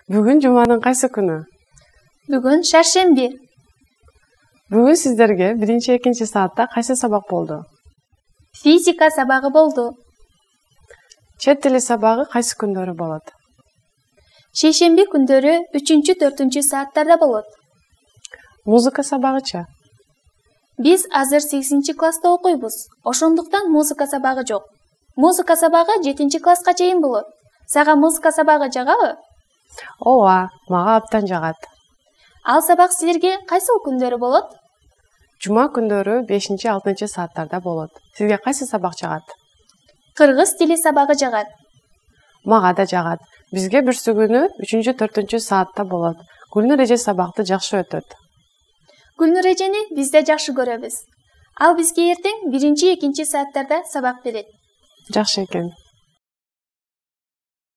Бүгүн жуманын кайсы күнү? Бүгүн шаршемби. Бүгүн сиздерге 1-2 саатта кайсы сабак болду? Физика сабагы болду. Чет тили сабагы кайсы күндөрү болот? Шейшемби күндөрү 3-4 сааттарда болот. Музыка сабагычы? Биз азыр 8-класста окуйбуз. Ошондуктан музыка сабагы жок. Музыка сабагы 7-класска чейин болот. Сага музыка сабагы жагабы? Ооба, мага абдан жагат. Ал сабак силерге кайсыл күндөрү болот? Жума күндөрү 5-6 сааттарда болот. Сизге кайсы сабак жагат? Кыргыз тили сабагы жагат. Мага да жагат. Бизге бүрсү күнү 3-4 саатта болот. Гүлнур эже сабакты жакшы өтөт. Гүлнур эжени биз да жакшы көрөбүз. Ал бизге эртең 1-2 сааттарда сабак берет. Жакшы экен.